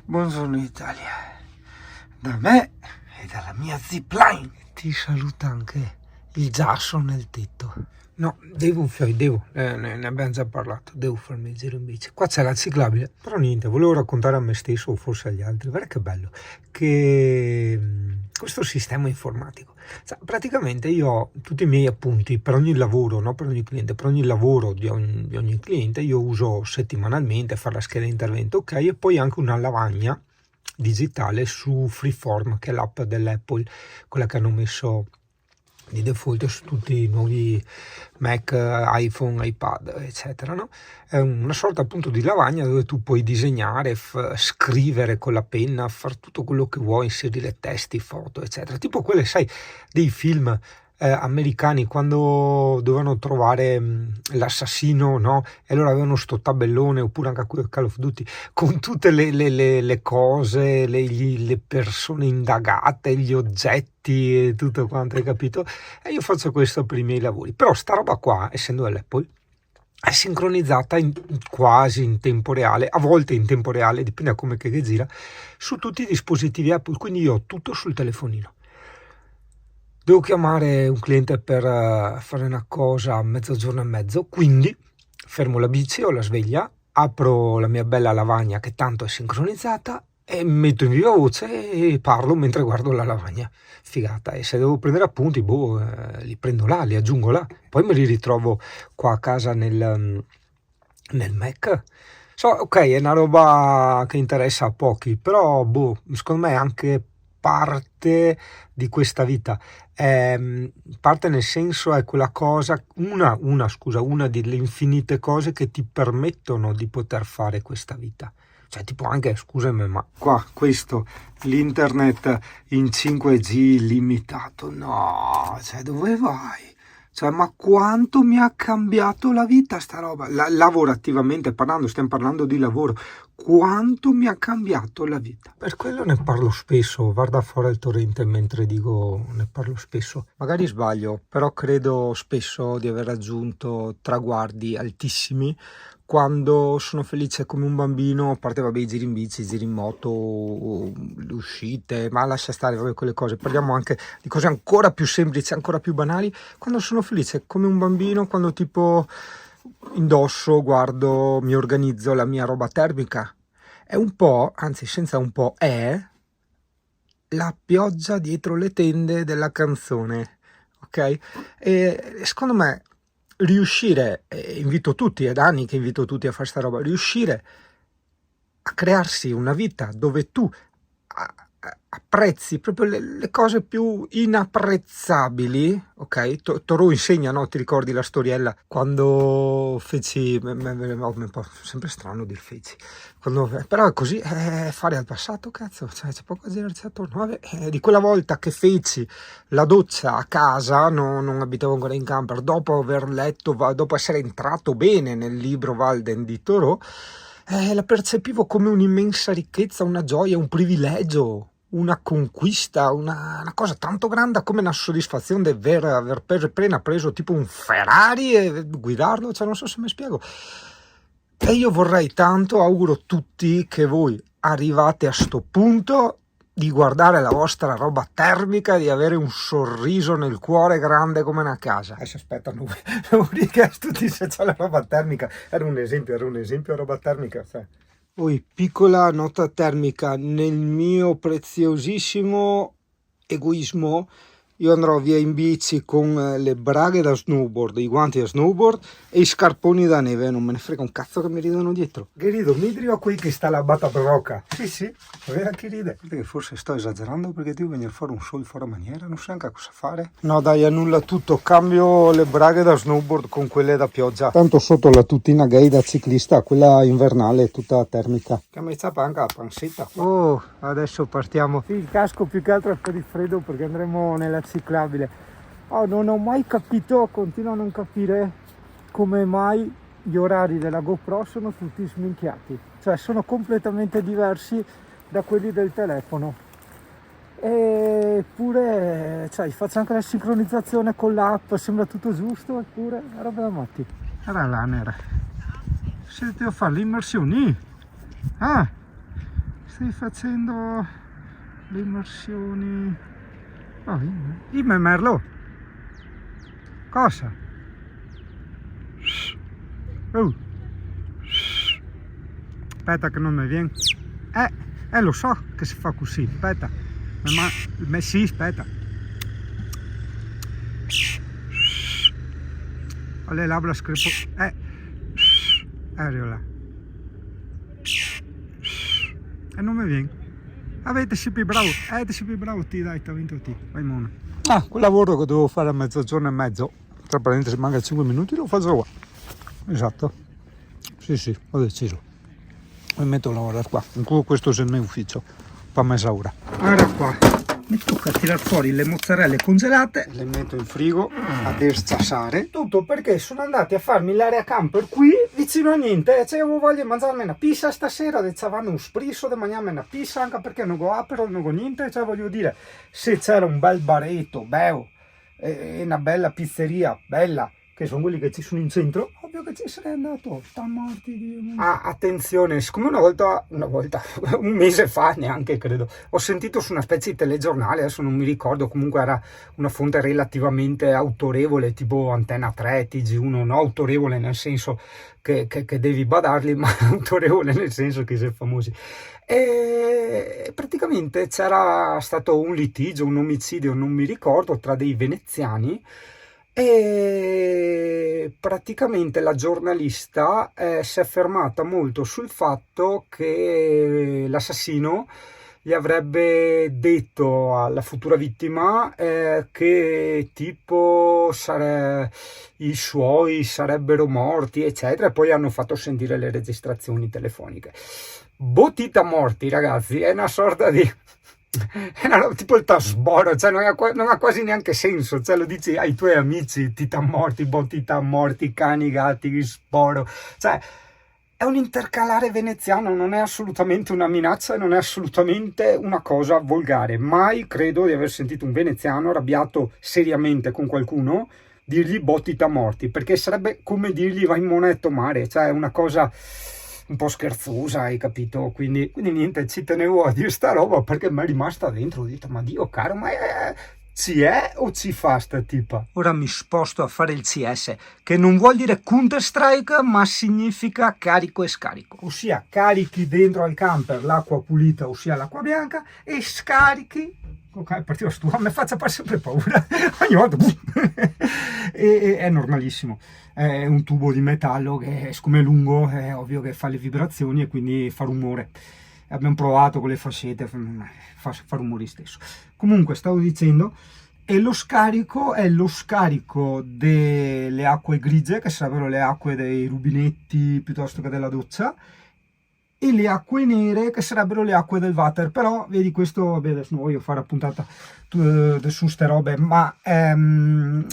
Buongiorno Italia, da me e dalla mia zipline ti saluta anche il giasso nel tetto. No, ne abbiamo già parlato, devo farmi il giro in bici. Qua c'è la ciclabile, però niente, volevo raccontare a me stesso o forse agli altri, guarda che bello, che questo sistema informatico, cioè, praticamente io ho tutti i miei appunti per ogni lavoro, no? Per ogni cliente, per ogni lavoro di ogni cliente io uso settimanalmente, fare la scheda di intervento, ok, e poi anche una lavagna digitale su Freeform, che è l'app dell'Apple, quella che hanno messo di default su tutti i nuovi Mac, iPhone, iPad, eccetera, no? È una sorta appunto di lavagna dove tu puoi disegnare, scrivere con la penna, fare tutto quello che vuoi, inserire testi, foto, eccetera. Tipo quelle, sai, dei film americani quando dovevano trovare l'assassino, no? E allora avevano sto tabellone, oppure anche a Call of Duty, con tutte le cose, le persone indagate, gli oggetti e tutto quanto, hai capito? E io faccio questo per i miei lavori. Però sta roba qua, essendo dell'Apple, è sincronizzata quasi in tempo reale, a volte in tempo reale, dipende da come che gira, su tutti i dispositivi Apple, quindi io ho tutto sul telefonino. Devo chiamare un cliente per fare una cosa a mezzogiorno e mezzo, quindi fermo la bici o la sveglia, apro la mia bella lavagna che tanto è sincronizzata e metto in viva voce e parlo mentre guardo la lavagna. Figata. E se devo prendere appunti, li prendo là, li aggiungo là, poi me li ritrovo qua a casa nel Mac. So, ok, è una roba che interessa a pochi, però secondo me è anche parte di questa vita. Parte nel senso è quella cosa, una delle infinite cose che ti permettono di poter fare questa vita. Cioè, tipo anche, scusami, ma qua questo, l'internet in 5G limitato, no, cioè dove vai? Cioè, ma quanto mi ha cambiato la vita sta roba? Lavorativamente parlando, stiamo parlando di lavoro. Quanto mi ha cambiato la vita? Per quello ne parlo spesso, guarda fuori il torrente mentre dico ne parlo spesso. Magari sbaglio, però credo spesso di aver raggiunto traguardi altissimi quando sono felice come un bambino, a parte vabbè i giri in bici, i giri in moto, le uscite, ma lascia stare vabbè, quelle cose, parliamo anche di cose ancora più semplici, ancora più banali, quando sono felice come un bambino, quando tipo indosso, guardo, mi organizzo la mia roba termica, è un po', anzi senza un po', è la pioggia dietro le tende della canzone, ok? E secondo me riuscire, invito tutti, è da anni che invito tutti a fare sta roba, riuscire a crearsi una vita dove tu apprezzi proprio le cose più inapprezzabili, ok? Thoreau insegna, no? Ti ricordi la storiella quando feci, sempre strano dir feci, però è così, fare al passato, cazzo, cioè, c'è poco da girarci attorno. Di quella volta che feci la doccia a casa, non abitavo ancora in camper, dopo aver letto, dopo essere entrato bene nel libro Walden di Thoreau, la percepivo come un'immensa ricchezza, una gioia, un privilegio, una conquista, una cosa tanto grande come una soddisfazione di aver preso tipo un Ferrari e guidarlo, cioè non so se mi spiego. E io vorrei tanto, auguro tutti che voi arrivate a sto punto di guardare la vostra roba termica, di avere un sorriso nel cuore grande come una casa. Adesso aspetta, non tutti se c'è la roba termica, era un esempio roba termica, cioè. Poi piccola nota termica, nel mio preziosissimo egoismo io andrò via in bici con le braghe da snowboard, i guanti da snowboard e i scarponi da neve, non me ne frega un cazzo che mi ridono dietro. Che rido, mi dico qui che sta la bata brocca. Sì, vedi chi ride. Perché forse sto esagerando perché devo venire fuori un sole fuori maniera, non so neanche cosa fare. No dai, annulla tutto, cambio le braghe da snowboard con quelle da pioggia. Tanto sotto la tutina gay da ciclista, quella invernale tutta termica. Che mi zappa anche la pansetta. Oh, adesso partiamo. Sì, il casco più che altro è per il freddo perché andremo nella ciclabile. Non ho mai capito, continuo a non capire come mai gli orari della GoPro sono tutti sminchiati, cioè sono completamente diversi da quelli del telefono, eppure cioè, faccio anche la sincronizzazione con l'app, sembra tutto giusto, eppure è roba da matti. Era l'Aner, se devo fare le immersioni, Stai facendo le immersioni. Oh, dimmi Merlo. Cosa? Oh. Aspetta che non mi viene. Lo so che si fa così, aspetta. Ma sì, aspetta. Ho le labbra screpo. Ero là. E non mi viene. Avete sei più bravo. Sei più bravo ti, dai, ti ha vinto te. Vai Mona. Quel lavoro che dovevo fare a mezzogiorno e mezzo, tra parentesi manca 5 minuti, lo faccio qua. Esatto. Sì, ho deciso. Mi metto a lavorare qua. Questo è il mio ufficio. Per mezz'ora. Ora qua. Mi tocca tirar fuori le mozzarelle congelate, le metto in frigo a desciassare. Tutto perché sono andati a farmi l'area camper qui vicino a niente. Cioè, avevo voglia di mangiarmi una pizza stasera, decevano un sprisso di mangiarmi una pizza, anche perché non ho apero, non ho niente. Cioè, voglio dire, se c'era un bel baretto, bello, e una bella pizzeria, bella, che sono quelli che ci sono in centro, ovvio che ci sarei andato. Sta morti di... attenzione, siccome una volta, un mese fa neanche credo, ho sentito su una specie di telegiornale, adesso non mi ricordo, comunque era una fonte relativamente autorevole, tipo Antenna 3, TG1, no autorevole nel senso che devi badarli, ma autorevole nel senso che sei famosi. E praticamente c'era stato un litigio, un omicidio, non mi ricordo, tra dei veneziani. E praticamente la giornalista si è fermata molto sul fatto che l'assassino gli avrebbe detto alla futura vittima che tipo i suoi sarebbero morti, eccetera, e poi hanno fatto sentire le registrazioni telefoniche. Bottita morti, ragazzi, è una sorta di... tipo il tasboro, cioè non ha quasi neanche senso, cioè lo dici ai tuoi amici, tita morti, bottita morti, cani, gatti, sporo, cioè è un intercalare veneziano, non è assolutamente una minaccia, non è assolutamente una cosa volgare. Mai credo di aver sentito un veneziano arrabbiato seriamente con qualcuno dirgli bottita morti, perché sarebbe come dirgli vai in monetto mare, cioè è una cosa un po' scherzosa, hai capito? Quindi niente, ci tenevo a dire sta roba perché mi è rimasta dentro. Ho detto, ma Dio caro, ma ci è o ci fa sta tipa? Ora mi sposto a fare il CS, che non vuol dire Counter Strike, ma significa carico e scarico. Ossia, carichi dentro al camper l'acqua pulita, ossia l'acqua bianca, e scarichi... Ok, partivo sto, mi faccia fare sempre paura ogni volta. È normalissimo, è un tubo di metallo che siccome è lungo è ovvio che fa le vibrazioni e quindi fa rumore. Abbiamo provato con le fascette, fa rumori stesso. Comunque stavo dicendo, e lo scarico è lo scarico delle acque grigie, che sarebbero le acque dei rubinetti piuttosto che della doccia, e le acque nere che sarebbero le acque del water. Però vedi, questo, vabbè, adesso non voglio fare la puntata su ste robe, ma non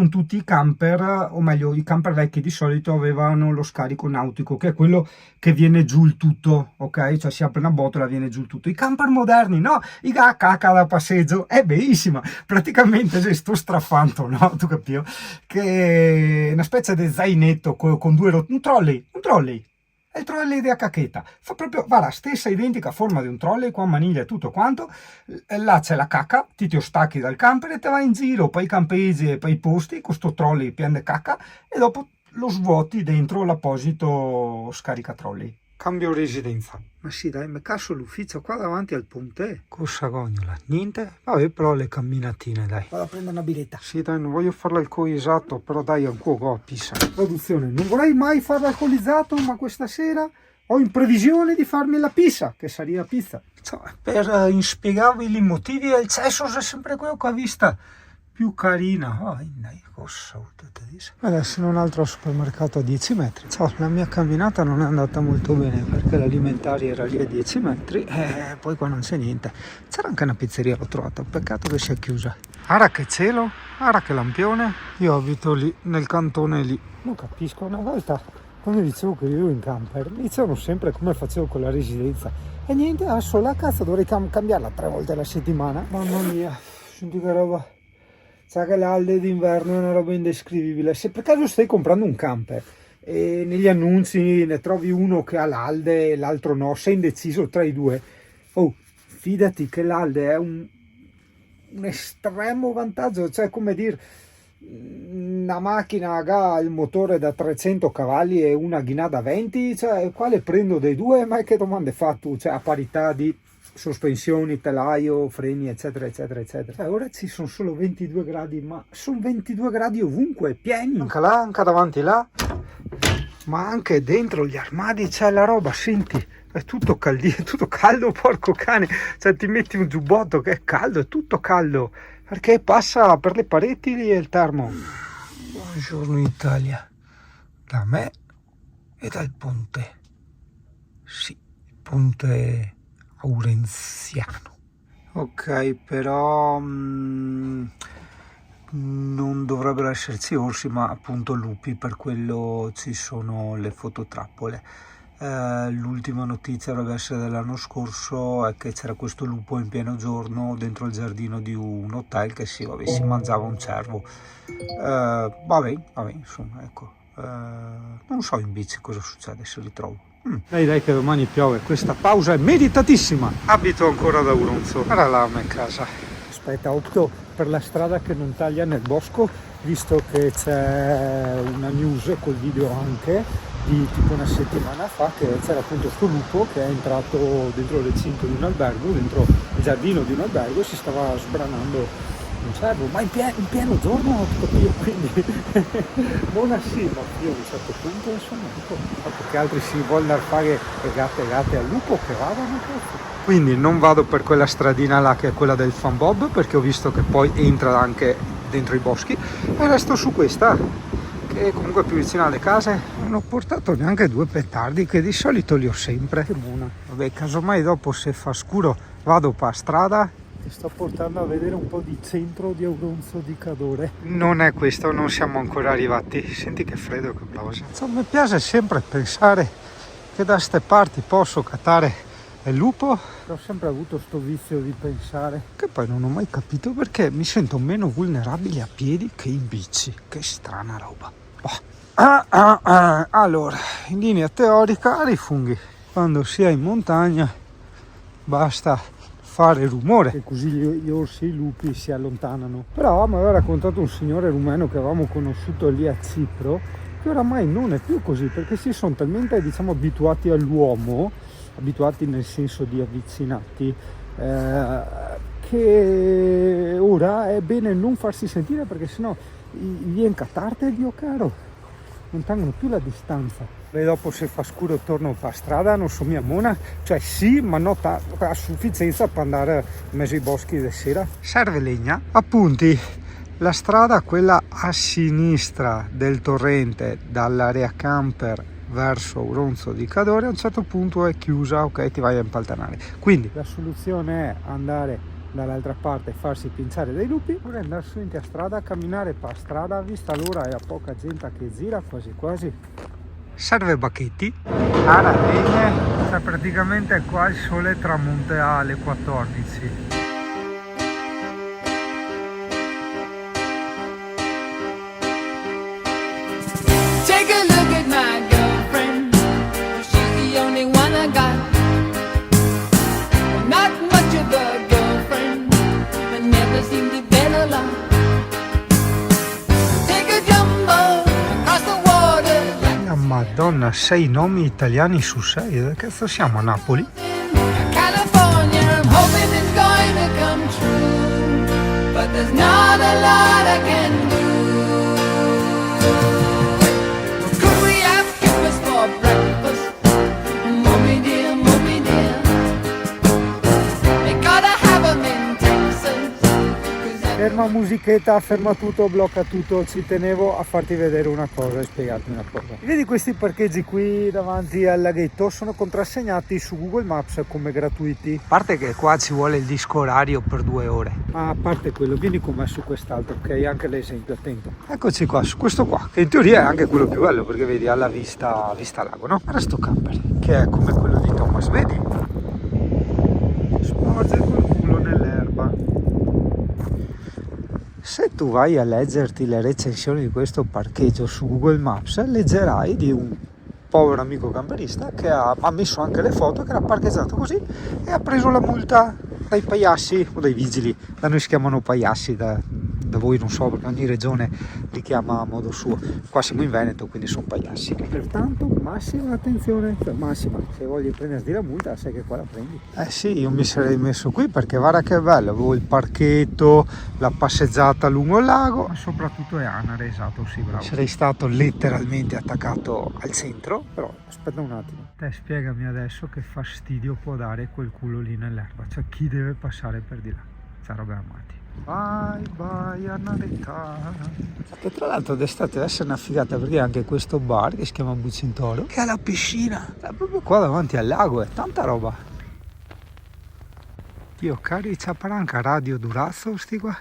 tutti i camper, o meglio i camper vecchi di solito avevano lo scarico nautico, che è quello che viene giù il tutto, ok? Cioè si apre una botola e viene giù il tutto. I camper moderni no, i cacca da passeggio è bellissima, praticamente se sto straffanto, no? Tu capisci? Che è una specie di zainetto con due rotte, un trolley. È il trolley di cacchetta, fa proprio la stessa identica forma di un trolley con maniglia e tutto quanto. Là c'è la cacca, ti stacchi dal camper e te vai in giro per i campeggi e per i posti con sto trolley pieno di cacca e dopo lo svuoti dentro l'apposito scaricatrolley. Cambio residenza. Ma sì dai, mi casso l'ufficio qua davanti al ponte. Cosa gognola? Niente? Vabbè, però le camminatine dai. Vado a prendere una biretta. Sì dai, non voglio farlo alcolizzato, però dai, ancora a pizza. Traduzione, non vorrei mai farlo alcolizzato, ma questa sera ho in previsione di farmi la pizza, che sarebbe pizza. Cioè, per inspiegabili motivi il cesso è sempre quello che ho vista più carina. Oh, dai, cosa adesso in un altro supermercato a 10 metri. Ciao, la mia camminata non è andata molto bene perché l'alimentare era lì a 10 metri e poi qua non c'è niente. C'era anche una pizzeria, l'ho trovata, peccato che sia chiusa. Ara che cielo, ara che lampione. Io abito lì, nel cantone lì. Non capisco, una volta quando dicevo che vivo in camper mi dicevano sempre come facevo con la residenza e niente, adesso la cazzo dovrei cambiarla 3 volte alla settimana. Mamma mia, senti che roba. Sa che l'alde d'inverno è una roba indescrivibile. Se per caso stai comprando un camper e negli annunzi ne trovi uno che ha l'Alde e l'altro no, sei indeciso tra i due. Oh, fidati che l'Alde è un estremo vantaggio, cioè come dire, una macchina ha il motore da 300 cavalli e una Ghina da 20, cioè quale prendo dei due? Ma che domande fa tu? Cioè a parità di sospensioni, telaio, freni, eccetera eccetera eccetera. Cioè, ora ci sono solo 22 gradi, ma sono 22 gradi ovunque, pieni, anche là, anche davanti là, ma anche dentro gli armadi c'è la roba, senti, è tutto è tutto caldo, porco cane, cioè ti metti un giubbotto che è caldo, è tutto caldo, perché passa per le pareti lì il termo. Buongiorno Italia, da me e dal ponte, sì, il ponte Aurenziano. Ok, però non dovrebbero esserci orsi, ma appunto lupi, per quello ci sono le fototrappole. L'ultima notizia dovrebbe essere dell'anno scorso, è che c'era questo lupo in pieno giorno dentro il giardino di un hotel che si mangiava un cervo. Vabbè, insomma, ecco, non so in bici cosa succede se li trovo. Dai che domani piove, questa pausa è meritatissima. Abito ancora ad Auronzo, era là a me casa. Aspetta, opto per la strada che non taglia nel bosco, visto che c'è una news col video anche di tipo una settimana fa, che c'era appunto questo lupo che è entrato dentro il recinto di un albergo, dentro il giardino di un albergo, e si stava sbranando un cervo, ma in pieno giorno, io, quindi buona sì, ma io a un certo punto insomma dico, perché altri si vogliono fare regate al lupo, che vadano. Quindi non vado per quella stradina là che è quella del Fan Bob, perché ho visto che poi entra anche dentro i boschi, e resto su questa che comunque è più vicina alle case. Non ho portato neanche 2 petardi, che di solito li ho sempre. Che buona. Vabbè, casomai dopo se fa scuro vado per strada. Ti sto portando a vedere un po' di centro di Auronzo di Cadore. Non è questo, non siamo ancora arrivati. Senti che freddo, che cosa. Insomma, mi piace sempre pensare che da ste parti posso cattare il lupo. Ho sempre avuto sto vizio di pensare, che poi non ho mai capito perché mi sento meno vulnerabile a piedi che in bici. Che strana roba. Allora, in linea teorica i funghi, quando si è in montagna, basta fare rumore e così gli orsi e i lupi si allontanano. Però mi aveva raccontato un signore rumeno che avevamo conosciuto lì a Cipro, che oramai non è più così, perché si sono talmente, diciamo, abituati all'uomo, abituati nel senso di avvicinati, che ora è bene non farsi sentire, perché sennò viene catarte, Dio caro, non tengono più la distanza. E dopo se fa scuro torno per strada, non so mia mona, cioè sì, ma non a sufficienza per andare in mezzo ai boschi di sera. Serve legna. Appunti, la strada, quella a sinistra del torrente dall'area camper verso Auronzo di Cadore, a un certo punto è chiusa, ok, ti vai a impaltanare. Quindi la soluzione è andare dall'altra parte e farsi pinciare dai lupi, oppure andare su in strada, camminare per strada, vista l'ora e a poca gente che gira, quasi quasi. Serve bacchetti. Ara legna, cioè praticamente qua il sole tramonta alle 14. Take a look at my girlfriend, she's the only one I got. Not much of a girlfriend, but never seemed to bet a lot. Take a jumbo across the water. La Madonna, 6 nomi italiani su 6, dove cazzo siamo, a Napoli? California, I'm hoping it's going to come true, but there's not a lot I can do. Could we have breakfast for breakfast? Mommy dear, we gotta have 'em in Texas. Ferma musichetta, ferma tutto, blocca tutto. Ci tenevo a farti vedere una cosa e spiegarti una cosa. Vedi questi parcheggi qui davanti al laghetto? Sono contrassegnati su Google Maps come gratuiti. A parte che qua ci vuole il disco orario per 2 ore. Ma a parte quello, vieni con me su quest'altro, ok? Anche l'esempio, attento. Eccoci qua, su questo qua, che in teoria è anche quello più bello, perché vedi alla vista lago, no? Era sto camper, che è come quello di Thomas, vedi? Sporge col culo nell'erba. Se tu vai a leggerti le recensioni di questo parcheggio su Google Maps, leggerai di un povero amico camperista che ha messo anche le foto, che era parcheggiato così e ha preso la multa dai paiassi o dai vigili. Da noi si chiamano paiassi, da voi non so, perché ogni regione li chiama a modo suo. Qua siamo in Veneto, quindi sono paiassi. Pertanto massima attenzione, cioè massima, se voglio prenderti la multa sai che qua la prendi. Eh sì, io mi sarei messo qui perché guarda che bello, avevo il parchetto, la passeggiata lungo il lago, ma soprattutto è Anare, esatto, sì, bravo. Sarei stato letteralmente attaccato al centro, però aspetta un attimo. Te spiegami adesso che fastidio può dare quel culo lì nell'erba, cioè chi deve passare per di là? Cioè robe amati. Bye bye Anareta. Che tra l'altro d'estate deve essere una figata perché è anche questo bar che si chiama Bucintoro che ha la piscina, è proprio qua davanti al lago, è tanta roba. Dio cari, Ciaparanca Radio Durazzo sti qua.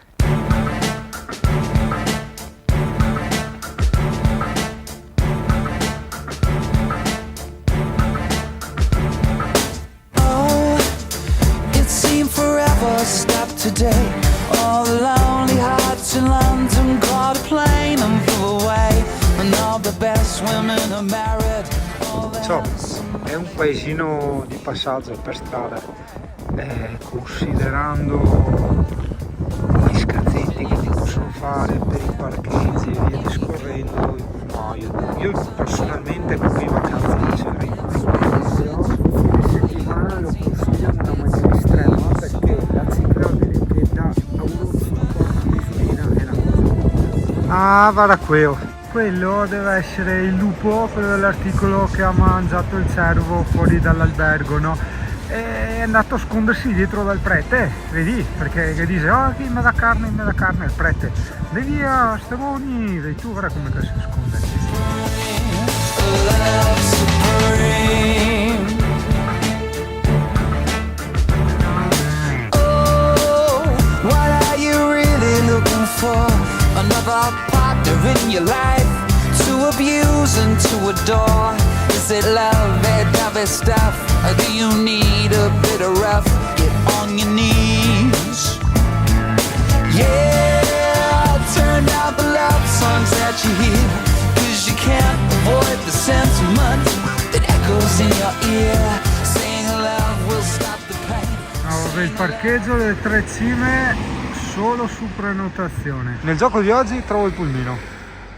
Today, all the lonely hearts in London caught a plane and flew away, and all the best women are married. Ciao, è un paesino di passaggio per strada, considerando gli scazzetti che ti possono fare per i parcheggi e via discorrendo, no, io personalmente qui vacanza non ci arrivo. Però fine settimana lo consiglio in una maniera estrema perché la ciclabile che da a 1,50 di gasolina è la cosa. Ah, guarda quello deve essere il lupo, quello dell'articolo che ha mangiato il cervo fuori dall'albergo, no? È andato a scondersi dietro dal prete, vedi? Perché che dice, oh chi mi dà carne, il prete. Vai via, stevoni, vedi tu, guarda come che si sconde. Another partner in your life to abuse and to adore. Is it love, that stuff? Or do you need a bit of rough? Get on your knees. Yeah, turn down the love songs that you hear, 'cause you can't avoid the sentiment that echoes in your ear. Saying love will stop the pain. Il parcheggio delle Tre Cime solo su prenotazione. Nel gioco di oggi trovo il pulmino.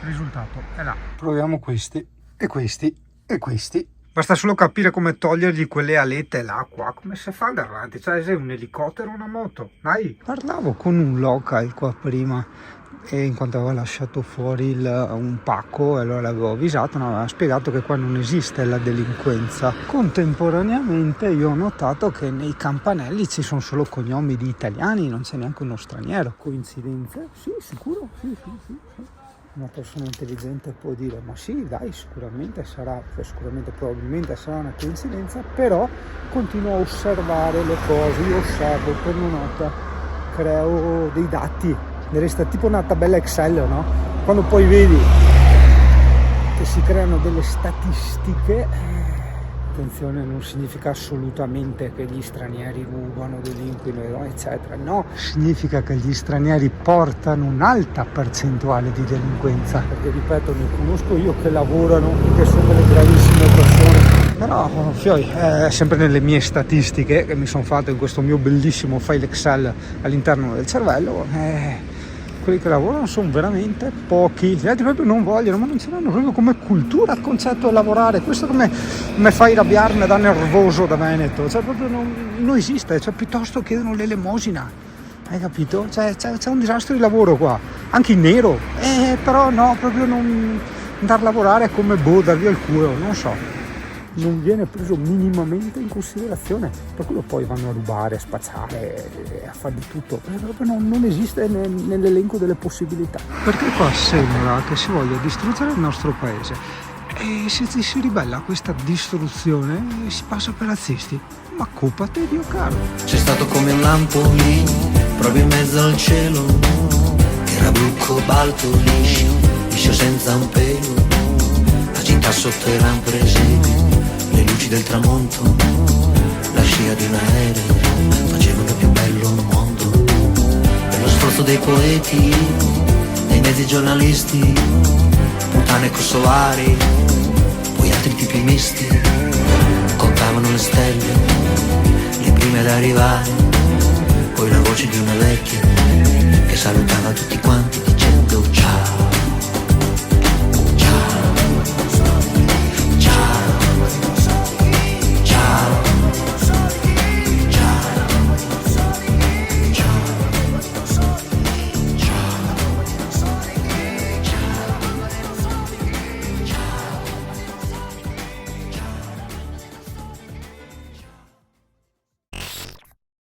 Il risultato è là. Proviamo questi e questi e questi. Basta solo capire come togliergli quelle alette là qua. Come si fa davanti? Cioè sei un elicottero o una moto? Dai. Parlavo con un local qua prima e in quanto aveva lasciato fuori un pacco e allora l'avevo avvisato, mi aveva spiegato che qua non esiste la delinquenza. Contemporaneamente io ho notato che nei campanelli ci sono solo cognomi di italiani, non c'è neanche uno straniero. Coincidenze? Sì, sicuro, sì. Una persona intelligente può dire ma sì dai, probabilmente sarà una coincidenza, però continuo a osservare le cose, io osservo, prendo nota, creo dei dati. Resta tipo una tabella Excel, no? Quando poi vedi che si creano delle statistiche, attenzione, non significa assolutamente che gli stranieri rubano, delinquono, eccetera. No, significa che gli stranieri portano un'alta percentuale di delinquenza. Perché ripeto, ne conosco io che lavorano, che sono delle bravissime persone. Però, fioi, sempre nelle mie statistiche che mi sono fatto in questo mio bellissimo file Excel all'interno del cervello, quelli che lavorano sono veramente pochi, gli altri proprio non vogliono, ma non ce l'hanno proprio come cultura il concetto di lavorare. Questo che mi fa arrabbiarmi da nervoso da Veneto, cioè proprio non esiste, cioè piuttosto chiedono l'elemosina, hai capito? C'è un disastro di lavoro qua, anche in nero, però no, proprio non andare a lavorare è come dar via il culo, non so. Non viene preso minimamente in considerazione, per quello poi vanno a rubare, a spacciare, a fare di tutto, proprio non esiste nell'elenco delle possibilità. Perché qua sembra che si voglia distruggere il nostro paese e se ci si ribella a questa distruzione si passa per razzisti, ma colpa te Dio caro. C'è stato come un lampo lì, proprio in mezzo al cielo, era blu cobalto liscio senza un pelo, la città sotto era un presepe, le luci del tramonto, la scia di un aereo facevano più bello il mondo, per lo sforzo dei poeti dei mezzi giornalisti, puttane kosovari, poi altri tipi misti, contavano le stelle, le prime ad arrivare, poi la voce di una vecchia che salutava tutti quanti dicendo ciao.